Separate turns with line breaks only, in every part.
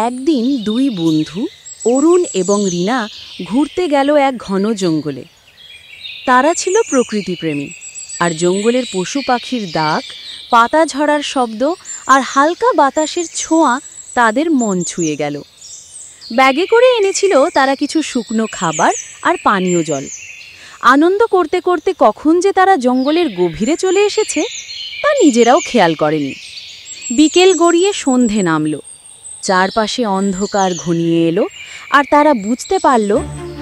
একদিন দুই বন্ধু অরুণ এবং রিনা ঘুরতে গেল এক ঘন জঙ্গলে। তারা ছিল প্রকৃতিপ্রেমী, আর জঙ্গলের পশু পাখির ডাক, পাতা ঝরার শব্দ আর হালকা বাতাসের ছোঁয়া তাদের মন ছুঁয়ে গেল। ব্যাগে করে এনেছিল তারা কিছু শুকনো খাবার আর পানীয় জল। আনন্দ করতে করতে কখন যে তারা জঙ্গলের গভীরে চলে এসেছে তা নিজেরাও খেয়াল করেনি। বিকেল গড়িয়ে সন্ধে নামল, চারপাশে অন্ধকার ঘনিয়ে এলো, আর তারা বুঝতে পারল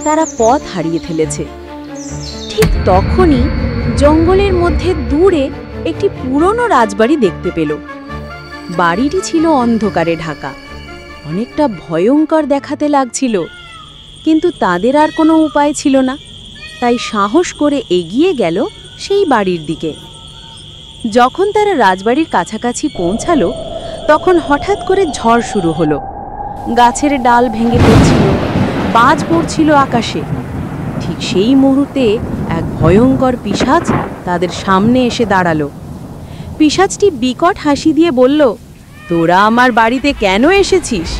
তারা পথ হারিয়ে ফেলেছে। ঠিক তখনই জঙ্গলের মধ্যে দূরে একটি পুরনো রাজবাড়ি দেখতে পেল। বাড়িটি ছিল অন্ধকারে ঢাকা, অনেকটা ভয়ঙ্কর দেখাতে লাগছিল, কিন্তু তাদের আর কোনো উপায় ছিল না, তাই সাহস করে এগিয়ে গেল সেই বাড়ির দিকে। যখন তারা রাজবাড়ির কাছাকাছি পৌঁছালো তখন হঠাৎ করে ঝড় শুরু হলো। গাছের ডাল ভেঙে পড়ছিল, বাজ পড়ছিল আকাশে। ঠিক সেই মুহূর্তে এক ভয়ঙ্কর পিশাচ তাদের সামনে এসে দাঁড়ালো। পিশাচটি বিকট হাসি দিয়ে বলল, তোরা আমার বাড়িতে কেন এসেছিস?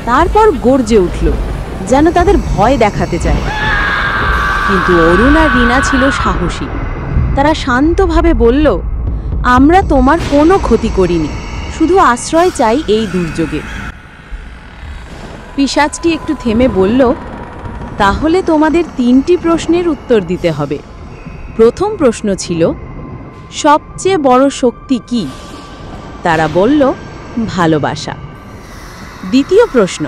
তারপর গর্জে উঠল, যেন তাদের ভয় দেখাতে চায়। কিন্তু অরুণ আর রিনা ছিল সাহসী। তারা শান্তভাবে বলল, আমরা তোমার কোনো ক্ষতি করিনি, শুধু আশ্রয় চাই এই দুর্যোগে। পিশাচটি একটু থেমে বলল, তাহলে তোমাদের 3টি প্রশ্নের উত্তর দিতে হবে। প্রথম প্রশ্ন ছিল, সবচেয়ে বড় শক্তি কি? তারা বলল, ভালোবাসা। দ্বিতীয় প্রশ্ন,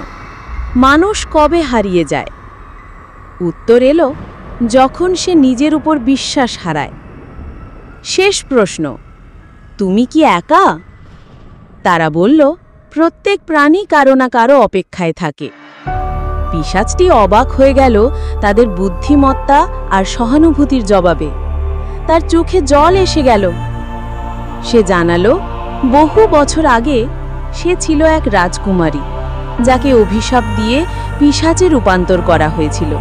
মানুষ কবে হারিয়ে যায়? উত্তর এলো, যখন সে নিজের উপর বিশ্বাস হারায়। শেষ প্রশ্ন, তুমি কি একা? তারা বলল, প্রত্যেক প্রাণী কারো না কারো অপেক্ষায় থাকে। পিশাচটি অবাক হয়ে গেল তাদের বুদ্ধিমত্তা আর সহানুভূতির জবাবে। তার চোখে জল এসে গেল। সে জানালো, বহু বছর আগে সে ছিল এক রাজকুমারী, যাকে অভিশাপ দিয়ে পিশাচে রূপান্তর করা হয়েছিল।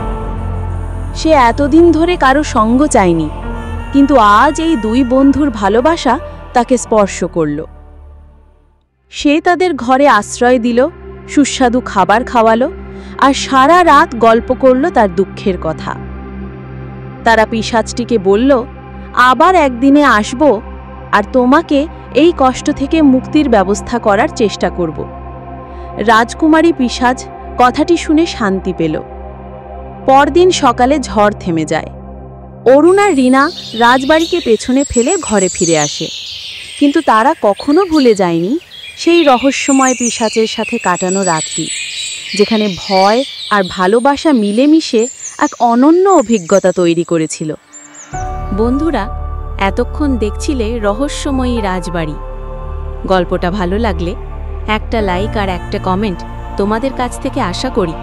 সে এতদিন ধরে কারো সঙ্গ চায়নি, কিন্তু আজ এই দুই বন্ধুর ভালোবাসা তাকে স্পর্শ করল। সে তাদের ঘরে আশ্রয় দিল, সুস্বাদু খাবার খাওয়ালো, আর সারা রাত গল্প করল তার দুঃখের কথা। তারা পিশাচটিকে বলল, আবার একদিনে আসব, আর তোমাকে এই কষ্ট থেকে মুক্তির ব্যবস্থা করার চেষ্টা করব। রাজকুমারী পিশাচ কথাটি শুনে শান্তি পেল। পরদিন সকালে ঝড় থেমে যায়। অরুণ আর রিনা রাজবাড়িকে পেছনে ফেলে ঘরে ফিরে আসে, কিন্তু তারা কখনো ভুলে যায়নি সেই রহস্যময় পিশাচের সাথে কাটানো রাতটি, যেখানে ভয় আর ভালোবাসা মিলেমিশে এক অনন্য অভিজ্ঞতা তৈরি করেছিল। বন্ধুরা, এতক্ষণ দেখছিলে রহস্যময়ী রাজবাড়ি। গল্পটা ভালো লাগলে একটা লাইক আর একটা কমেন্ট তোমাদের কাছ থেকে আশা করি।